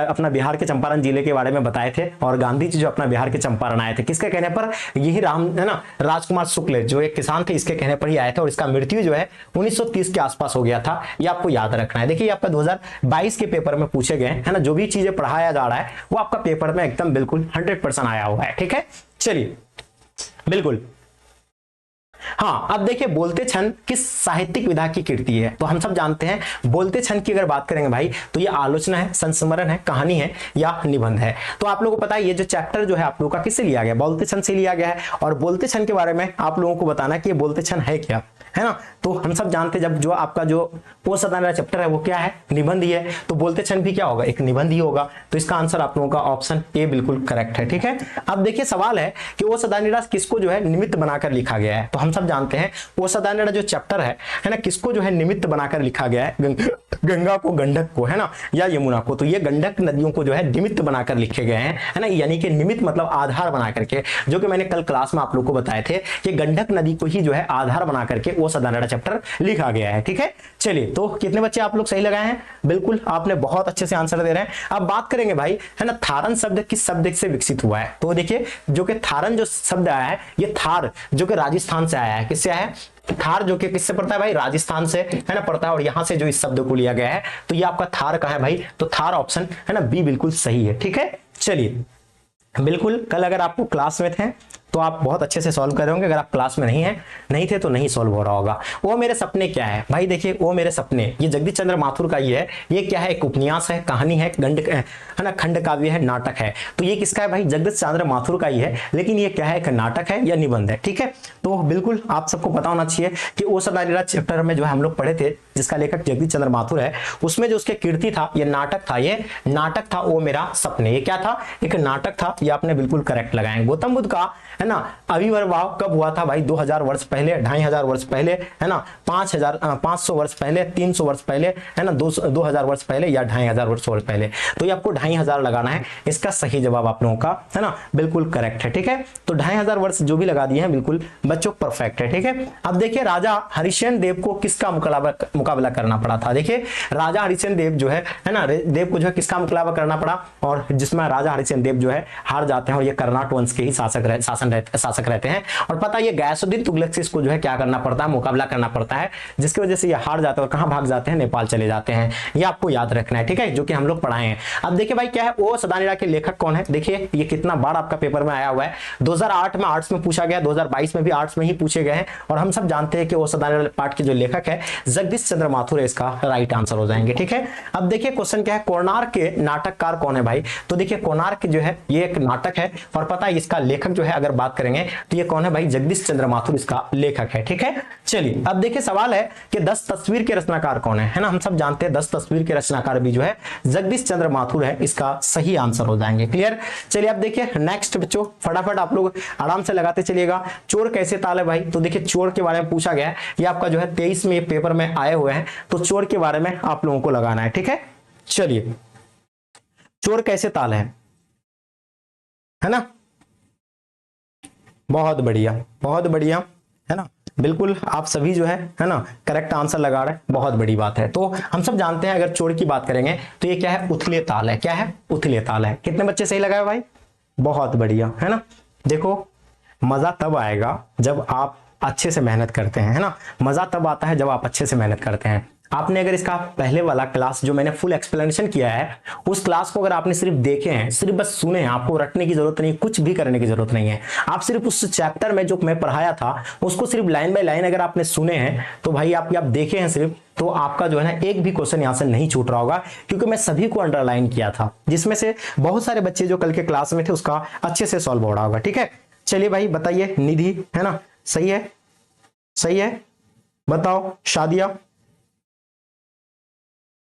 अपना बिहार के चंपारण जिले के बारे में बताए थे, और गांधी जी जो अपना बिहार के चंपारण आए थे, किसके कहने पर? यही है ना, राजकुमार शुक्ल जो एक किसान थे, इसके कहने पर ही आए थे, और इसका मृत्यु जो है 1930 के आसपास हो गया था। ये आपको याद रखना है। देखिए, आपका 2022 के पेपर में पूछे गए, है ना, जो भी चीजें पढ़ाया जा रहा है वो आपका पेपर में एकदम बिल्कुल 100% आया हुआ है। ठीक है, चलिए, बिल्कुल। हाँ, अब देखिए, बोलते छंद किस साहित्यिक विधा की कृति है? तो हम सब जानते हैं बोलते छंद की अगर बात करेंगे भाई, तो ये आलोचना है, संस्मरण है, कहानी है या निबंध है? तो आप लोगों को पता है ये जो चैप्टर जो है आप लोगों का किससे लिया गया? बोलते छंद से लिया गया है। और बोलते छंद के बारे में आप लोगों को बताना कि ये बोलते छंद है क्या, है ना। तो हम सब जानते हैं, जब जो आपका जो वो सदाना चैप्टर है वो क्या है? निबंध ही है। तो बोलते छंद भी क्या होगा? एक निबंध ही होगा। तो इसका आंसर आप लोगों का ऑप्शन ए बिल्कुल करेक्ट है। ठीक है, अब देखिए, सवाल है कि वो सदानिरास किसको जो है निमित्त बनाकर लिखा गया है? तो हम सब जानते हैं वो सदानिरास जो चैप्टर है ना, किसको जो है निमित्त बनाकर लिखा गया है? गंगा को, गंडक को, है ना, या यमुना को। तो ये गंडक नदियों को जो है निमित्त बनाकर लिखे गए हैं, है ना, यानी कि निमित्त मतलब आधार बना करके, जो कि मैंने कल क्लास में आप लोग को बताए थे कि गंडक नदी को ही जो है आधार बना करके वो सदानिरास चैप्टर लिखा गया है। ठीक है, चलिए, तो कितने बच्चे आप लोग सही लगाए हैं? बिल्कुल, आपने बहुत अच्छे से आंसर दे रहे हैं। अब बात करेंगे भाई, है ना, थारन शब्द किस शब्द से विकसित हुआ है? तो देखिए, जो कि थारन जो शब्द आया है, ये थार जो कि राजस्थान से आया है। किससे आया है? थार जो कि किससे पड़ता है भाई? राजस्थान से, है ना, पड़ता है, और यहां से जो इस शब्द को लिया गया है, तो ये आपका थार का है भाई। तो थार ऑप्शन है ना, बी बिल्कुल सही है। ठीक है, चलिए, बिल्कुल, कल अगर आपको क्लास में थे तो आप बहुत अच्छे से सॉल्व कर रहे होंगे। अगर आप क्लास में नहीं थे तो नहीं सॉल्व हो रहा होगा। वो मेरे सपने क्या है भाई? देखिए, वो मेरे सपने, ये जगदीश चंद्र माथुर का ये है। ये क्या है? एक उपन्यास है, कहानी है, है ना, खंड काव्य है, नाटक है। तो ये किसका है भाई? जगदीश चंद्र माथुर का ही है। लेकिन ये क्या है? एक नाटक है या निबंध है। ठीक है, तो बिल्कुल आप सबको पता होना चाहिए कि ओ सदानिरास चैप्टर में जो हम लोग पढ़े थे, जिसका लेखक जगदीश चंद्र माथुर है, उसमें जो उसके कीर्ति था, ये नाटक था। ये नाटक था वो मेरा सपने। ये क्या था? एक नाटक था। ये आपने बिल्कुल करेक्ट लगाए। गौतम बुद्ध का, है ना, आविर्भाव कब हुआ था भाई? 2000 वर्ष पहले, 2500 वर्ष पहले, है ना, 500 वर्ष पहले, 300 वर्ष पहले, है ना, 2000 वर्ष पहले या 2500 वर्ष पहले। तो ये आपको 2500 लगाना है। इसका सही जवाब आप लोगों का, है ना, बिल्कुल करेक्ट है। ठीक है, तो 2500 वर्ष जो भी लगा दिए हैं बिल्कुल बच्चों परफेक्ट है। ठीक है, अब देखिए, राजा हरिश्चंद्र देव को किसका मुकाबला करना पड़ा था? देखिए, राजा हरिश्चंद्र देव जो है ना, देव को जो है किसका मुकाबला करना पड़ा? और जिसमें राजा हरिश्चंद्र देव जो है हार जाते हैं, और ये कर्नाट वंश के ही शासक रहते हैं। और पता है, ये गयासुद्दीन तुगलक से इसको जो है क्या करना पड़ता है? मुकाबला करना पड़ता है, जिसकी वजह से ये हार जाते हैं और कहां भाग जाते हैं? नेपाल चले जाते हैं। ये आपको याद रखना है। ठीक है, जो कि हम लोग पढ़ाए हैं। अब देखिए भाई, क्या है वो सदानिरास के लेखक कौन है? देखिए, ये कितना बार आपका पेपर में आया हुआ है। 2008 में आर्ट्स में पूछा गया, 2022 में भी आर्ट्स में ही पूछे गए हैं। और हम सब जानते हैं कि वो सदानिरास पाठ के जो लेखक है जगदीश चंद्र माथुर है, इसका राइट आंसर हो जाएंगे। ठीक है, अब देखिए क्वेश्चन क्या है, कोणार्क के नाटककार कौन है भाई? तो देखिए, कोणार्क जो है ये एक नाटक है, और पता है इसका लेखक जो है अगर बात करेंगे तो ये कौन है भाई? जगदीश चंद्र माथुर इसका लेखक है। ठीक है, चलिए, अब देखिए सवाल है कि 10 तस्वीर के रचनाकार कौन है ना। हम सब जानते हैं 10 तस्वीर के रचनाकार भी जो है जगदीश चंद्र माथुर है, इसका सही आंसर हो जाएंगे। क्लियर? चलिए, अब देखिए नेक्स्ट बच्चों, फटाफट आप लोग आराम से लगाते चलिएगा। चोर कैसे ताल है भाई? तो देखिए, चोर के बारे में पूछा गया है। ये आपका जो है 23 में पेपर में आए हुए हैं, तो चोर के बारे में आप लोगों को लगाना है। ठीक है, चलिए, चोर कैसे ताल है ना, बहुत बढ़िया, बहुत बढ़िया, है ना, बिल्कुल आप सभी जो है ना करेक्ट आंसर लगा रहे हैं, बहुत बड़ी बात है। तो हम सब जानते हैं, अगर चोर की बात करेंगे तो ये क्या है? उथले ताल है। क्या है? उथले ताल है। कितने बच्चे सही लगाए भाई? बहुत बढ़िया, है ना। देखो, मजा तब आएगा जब आप अच्छे से मेहनत करते हैं, है ना। मजा तब आता है जब आप अच्छे से मेहनत करते हैं। आपने अगर इसका पहले वाला क्लास जो मैंने फुल एक्सप्लेनेशन किया है, उस क्लास को अगर आपने सिर्फ देखे हैं, सिर्फ बस सुने हैं, आपको रटने की जरूरत नहीं, कुछ भी करने की जरूरत नहीं है, आप सिर्फ उस चैप्टर में जो मैं पढ़ाया था उसको सिर्फ लाइन बाय लाइन अगर आपने सुने हैं, तो भाई आप देखे हैं सिर्फ, तो आपका जो है ना एक भी क्वेश्चन यहां से नहीं छूट रहा होगा, क्योंकि मैं सभी को अंडरलाइन किया था, जिसमें से बहुत सारे बच्चे जो कल के क्लास में थे उसका अच्छे से सॉल्व हो रहा होगा। ठीक है, चलिए भाई बताइए, निधि है ना, सही है, सही है, बताओ, शादिया,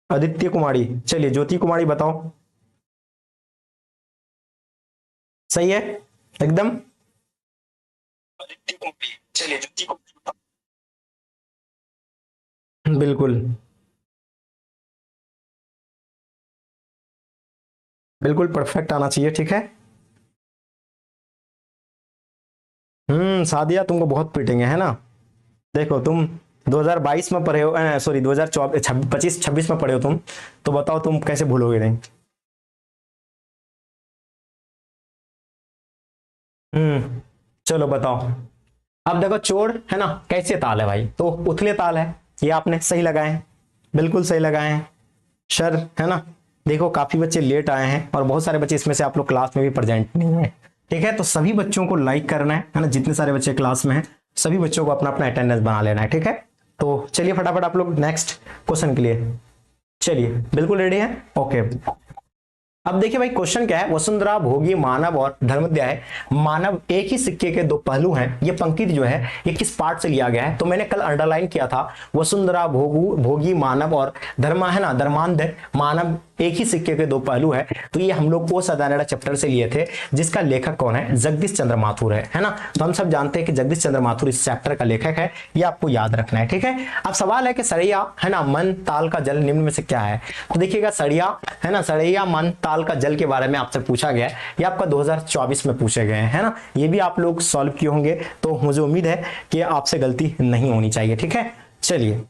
आदित्य कुमारी, चलिए ज्योति कुमारी बताओ, सही है एकदम, आदित्य कुमारी, चलिए ज्योति कुमारी, बिल्कुल बिल्कुल परफेक्ट आना चाहिए। ठीक है, सादिया तुमको बहुत पीटेंगे है ना, देखो तुम 2022 में पढ़े हो, सॉरी 2024 25 26 में पढ़े हो तुम, तो बताओ तुम कैसे भूलोगे नहीं। चलो बताओ, अब देखो चोर है ना कैसे ताल है भाई, तो उथले ताल है, ये आपने सही लगाए हैं, बिल्कुल सही लगाए हैं। शर है ना, देखो काफी बच्चे लेट आए हैं और बहुत सारे बच्चे इसमें से आप लोग क्लास में भी प्रेजेंट नहीं है। ठीक है, तो सभी बच्चों को लाइक करना है ना, जितने सारे बच्चे क्लास में हैं सभी बच्चों को अपना अपना अटेंडेंस बना लेना है। ठीक है, तो चलिए फटाफट आप लोग नेक्स्ट क्वेश्चन के लिए चलिए, बिल्कुल रेडी है, ओके। अब देखिए भाई क्वेश्चन क्या है, वसुंधरा, भोगी, मानव और धर्मध्याय मानव एक ही सिक्के के दो पहलू हैं। ये पंक्ति जो है ये किस पार्ट से लिया गया है, तो मैंने कल अंडरलाइन किया था, वसुंधरा, भोगी, मानव और धर्मा है ना, धर्मांध मानव एक ही सिक्के के दो पहलू है। तो ये हम लोग वो सदानेड़ा चैप्टर से लिए थे, जिसका लेखक कौन है, जगदीश चंद्र माथुर है ना। तो हम सब जानते हैं कि जगदीश चंद्र माथुर इस चैप्टर का लेखक है, ये आपको याद रखना है। ठीक है, अब सवाल है कि सड़िया है ना, मन, ताल का जल निम्न में से क्या है। तो देखिएगा सड़िया है ना, सड़िया, मन, ताल का जल के बारे में आपसे पूछा गया है, ये आपका 2024 में पूछे गए हैं, है ना। ये भी आप लोग सॉल्व किए होंगे, तो मुझे उम्मीद है कि आपसे गलती नहीं होनी चाहिए। ठीक है, चलिए,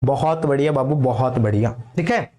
बहुत बढ़िया बाबू, बहुत बढ़िया। ठीक है,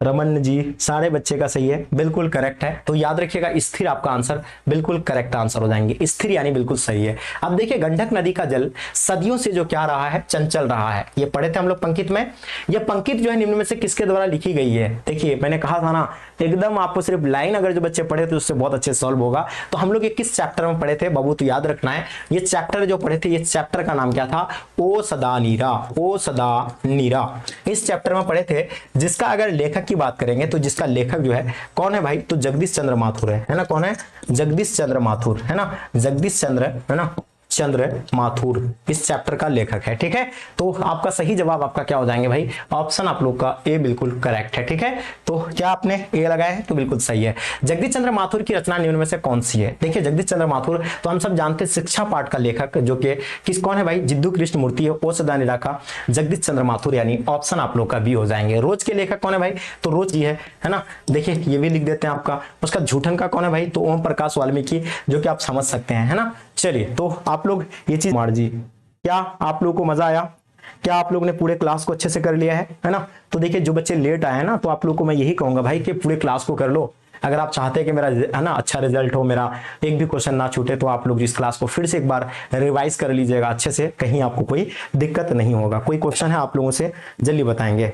रमन जी, सारे बच्चे का सही है, बिल्कुल करेक्ट है। तो याद रखिएगा स्थिर आपका आंसर बिल्कुल करेक्ट आंसर हो जाएंगे, स्थिर यानी बिल्कुल सही है। अब देखिए गंडक नदी का जल सदियों से जो क्या रहा है, चंचल रहा है, ये पढ़े थे हम लोग पंक्ति में। ये पंक्ति जो है निम्न में से किसके द्वारा लिखी गई है, देखिए मैंने कहा था ना, एकदम आपको सिर्फ लाइन अगर जो बच्चे पढ़े थे उससे बहुत अच्छे सॉल्व होगा। तो हम लोग ये किस चैप्टर में पढ़े थे बाबू, तो याद रखना है, ये चैप्टर जो पढ़े थे, ये चैप्टर का नाम क्या था, ओ सदा नीरा, ओ सदा नीरा, इस चैप्टर में पढ़े थे। जिसका अगर लेखक की बात करेंगे तो जिसका लेखक जो है कौन है भाई, तो जगदीश चंद्र माथुर है ना, कौन है, जगदीश चंद्र माथुर है ना, जगदीश चंद्र है ना, चंद्र माथुर इस चैप्टर का लेखक है। ठीक है, तो आपका सही जवाब आपका क्या हो जाएंगे भाई, ऑप्शन आप लोग का ए बिल्कुल करेक्ट है। ठीक है, तो क्या आपने ए लगाया है, तो बिल्कुल सही है। जगदीश चंद्र माथुर की रचना निम्न में से कौन सी है, देखिए जगदीश चंद्र माथुर तो हम सब जानते हैं शिक्षा पाठ का लेखक, जो कि किस कौन है भाई, जिद्दू कृष्ण मूर्ति है, ओ सदा नीरा का जगदीश चंद्र माथुर, यानी ऑप्शन आप लोग का बी हो जाएंगे। रोज के लेखक कौन है भाई, तो रोज जी है ना, देखिए ये भी लिख देते हैं आपका। उसका झूठन का कौन है भाई, तो ओम प्रकाश वाल्मीकि, जो कि आप समझ सकते हैं, है ना। चलिए, तो आप लोग ये चीज कुमार जी, क्या आप लोगों को मजा आया, क्या आप लोग ने पूरे क्लास को अच्छे से कर लिया है ना। तो देखिए जो बच्चे लेट आए हैं ना, तो आप लोग को मैं यही कहूंगा भाई कि पूरे क्लास को कर लो। अगर आप चाहते हैं कि मेरा है ना अच्छा रिजल्ट हो, मेरा एक भी क्वेश्चन ना छूटे, तो आप लोग इस क्लास को फिर से एक बार रिवाइज कर लीजिएगा अच्छे से, कहीं आपको कोई दिक्कत नहीं होगा। कोई क्वेश्चन है आप लोगों से जल्दी बताएंगे।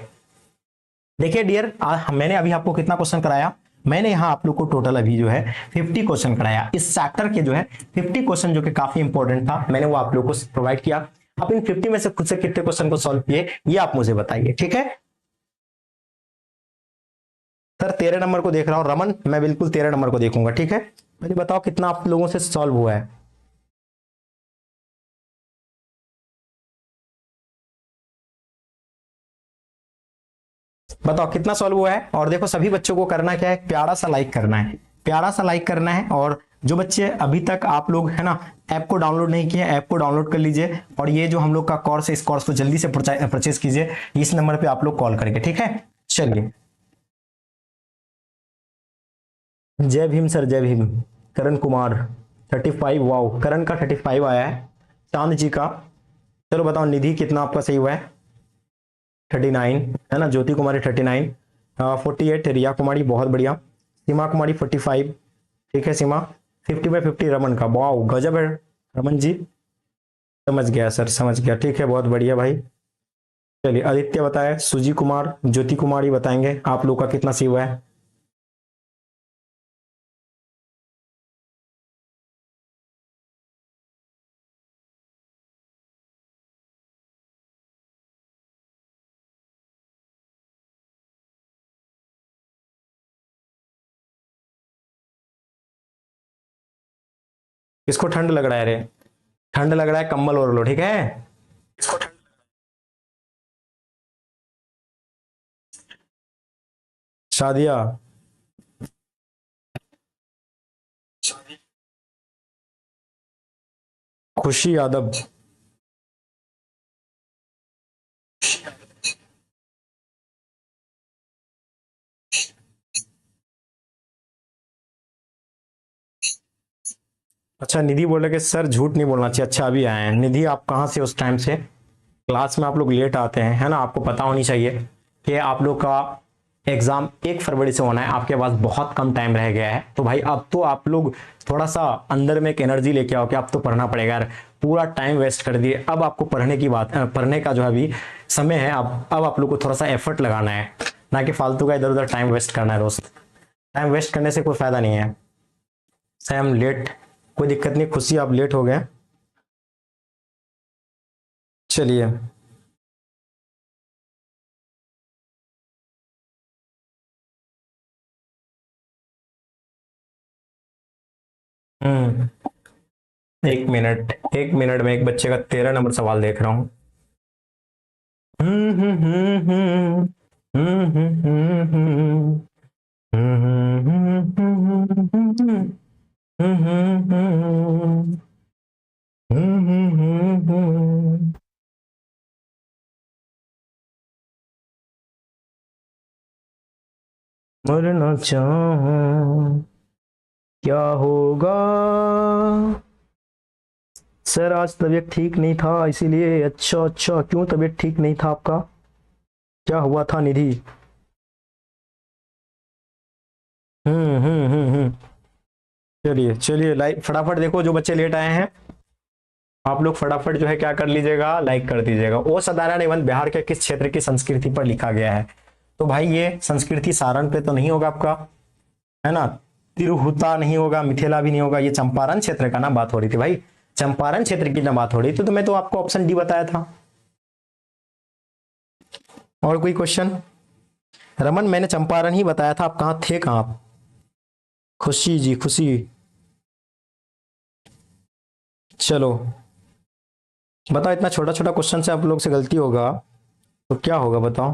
देखिए डियर, मैंने अभी आपको कितना क्वेश्चन कराया, मैंने यहाँ आप लोग को टोटल अभी जो है 50 क्वेश्चन कराया। इस चैप्टर के जो है 50 क्वेश्चन जो कि काफी इंपॉर्टेंट था, मैंने वो आप लोग को प्रोवाइड किया। आप इन 50 में से खुद से कितने क्वेश्चन को सॉल्व किए, ये आप मुझे बताइए। ठीक है सर, 13 नंबर को देख रहा हूं रमन, मैं बिल्कुल 13 नंबर को देखूंगा। ठीक है, मुझे बताओ कितना आप लोगों से सॉल्व हुआ है। बताओ कितना सॉल्व हुआ है। और देखो सभी बच्चों को करना क्या है, प्यारा सा लाइक करना है, प्यारा सा लाइक करना है। और जो बच्चे अभी तक आप लोग है ना ऐप को डाउनलोड नहीं किए, ऐप को डाउनलोड कर लीजिए। और ये जो हम लोग का कोर्स है, इस कोर्स को जल्दी से परचेज कीजिए, इस नंबर पे आप लोग कॉल करके। ठीक है, चलिए, जय भीम सर, जय भीम। करण कुमार 35, वाओ, करण का 35 आया है, चांद जी का। चलो बताओ निधि कितना आपका सही हुआ है, 39 है ना, ज्योति कुमारी 39, 48 रिया कुमारी, बहुत बढ़िया। सीमा कुमारी 45, ठीक है सीमा। 50 में 50 रमन का, वाओ गजब है रमन जी, समझ गया सर, समझ गया। ठीक है, बहुत बढ़िया भाई, चलिए आदित्य बताए, सुजी कुमार, ज्योति कुमारी बताएंगे आप लोग का कितना सही हुआ है। किसको ठंड लग रहा है रे? ठंड लग रहा है, कंबल ओढ़ लो, ठीक है। शादिया, खुशी यादव, अच्छा निधि बोले कि सर झूठ नहीं बोलना चाहिए। अच्छा अभी आए हैं निधि, आप कहाँ से? उस टाइम से क्लास में आप लोग लेट आते हैं, है ना, आपको पता होनी चाहिए कि आप लोग का एग्जाम 1 फरवरी से होना है, आपके पास बहुत कम टाइम रह गया है। तो भाई अब तो आप लोग थोड़ा सा अंदर में एक एनर्जी लेके आओ कि अब तो पढ़ना पड़ेगा यार, पूरा टाइम वेस्ट कर दिए। अब आपको पढ़ने की बात, पढ़ने का जो है अभी समय है, अब आप लोग को थोड़ा सा एफर्ट लगाना है, ना कि फालतू का इधर उधर टाइम वेस्ट करना है दोस्त। टाइम वेस्ट करने से कोई फायदा नहीं है। सैम लेट, कोई दिक्कत नहीं, खुशी आप लेट हो गए। चलिए। हम्म, 1 मिनट, 1 मिनट में एक बच्चे का 13 नंबर सवाल देख रहा हूँ। हम्म हम्म हम्म हम्म हम्म हम्म हम्म मरना चाहूं क्या होगा। सर आज तबीयत ठीक नहीं था इसीलिए। अच्छा अच्छा, क्यों तबीयत ठीक नहीं था आपका? क्या हुआ था निधि? हम्म। चलिए चलिए, लाइक फटाफट देखो, जो बच्चे लेट आए हैं आप लोग फटाफट जो है क्या कर लीजिएगा, लाइक कर दीजिएगा। ओ साधारण निबंध बिहार के किस क्षेत्र की संस्कृति पर लिखा गया है? तो भाई ये संस्कृति सारण पे तो नहीं होगा आपका, है ना, तिरहुता नहीं होगा, मिथिला भी नहीं होगा, ये चंपारण क्षेत्र का ना बात हो रही थी भाई, चंपारण क्षेत्र की ना बात हो रही थी। तो मैं तो आपको ऑप्शन डी बताया था। और कोई क्वेश्चन? रमन मैंने चंपारण ही बताया था, आप कहाँ थे, कहाँ आप? खुशी जी, खुशी। चलो बताओ, इतना छोटा छोटा क्वेश्चन से आप लोग से गलती होगा तो क्या होगा बताओ?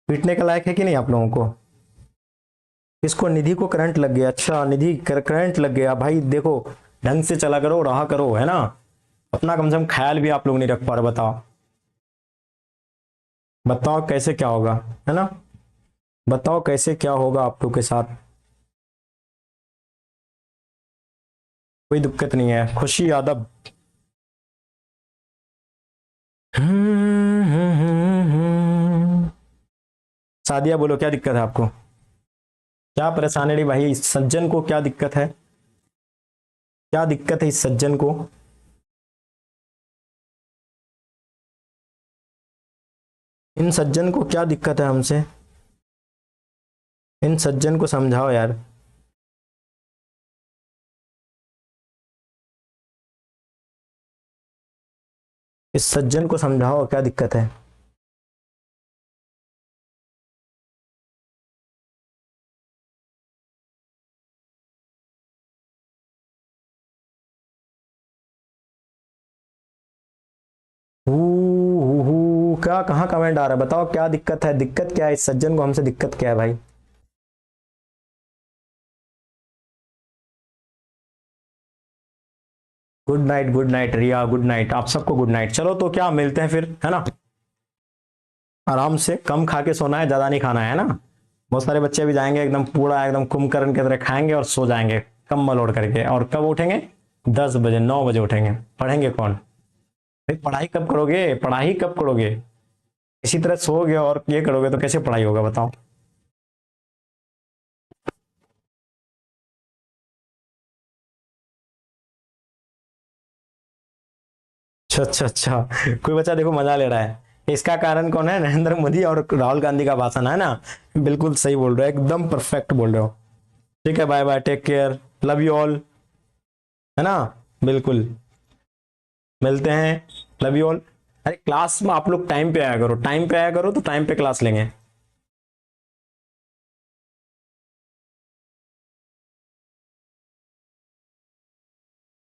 पीटने का लायक है कि नहीं आप लोगों को? इसको निधि को करंट लग गया। अच्छा निधि करंट लग गया, भाई देखो ढंग से चला करो, रहा करो, है ना, अपना कम से कम ख्याल भी आप लोग नहीं रख पा रहे। बताओ बताओ कैसे क्या होगा, है ना, बताओ कैसे क्या होगा आप लोग के साथ। कोई दिक्कत नहीं है। खुशी यादव, सादिया बोलो क्या दिक्कत है आपको? क्या परेशानी रही भाई, इस सज्जन को क्या दिक्कत है? क्या दिक्कत है इस सज्जन को? इन सज्जन को क्या दिक्कत है हमसे? इन सज्जन को समझाओ यार। इस सज्जन को समझाओ क्या दिक्कत है। क्या, कहाँ कमेंट आ रहा है बताओ, क्या दिक्कत है? दिक्कत क्या है इस सज्जन को, हमसे दिक्कत क्या है भाई? गुड नाइट रिया, गुड नाइट आप सबको, गुड नाइट। चलो तो क्या, मिलते हैं फिर, है ना, आराम से कम खा के सोना है, ज्यादा नहीं खाना है ना। बहुत सारे बच्चे भी जाएंगे एकदम पूरा एकदम कुंभकर्ण की तरह खाएंगे और सो जाएंगे कम्बल ओढ़ करके। और कब उठेंगे? 10 बजे, 9 बजे उठेंगे। पढ़ेंगे कौन भाई? पढ़ाई कब करोगे, पढ़ाई कब करोगे? इसी तरह सोओगे और ये करोगे तो कैसे पढ़ाई होगा बताओ? अच्छा अच्छा अच्छा, कोई बच्चा देखो मजा ले रहा है। इसका कारण कौन है? नरेंद्र मोदी और राहुल गांधी का भाषण है ना। बिल्कुल सही बोल रहे हो, एकदम परफेक्ट बोल रहे हो। ठीक है, bye bye, take care, love you all, है ना। बिल्कुल, मिलते हैं, लव यू ऑल। अरे क्लास में आप लोग टाइम पे आया करो, टाइम पे आया करो तो टाइम पे क्लास लेंगे।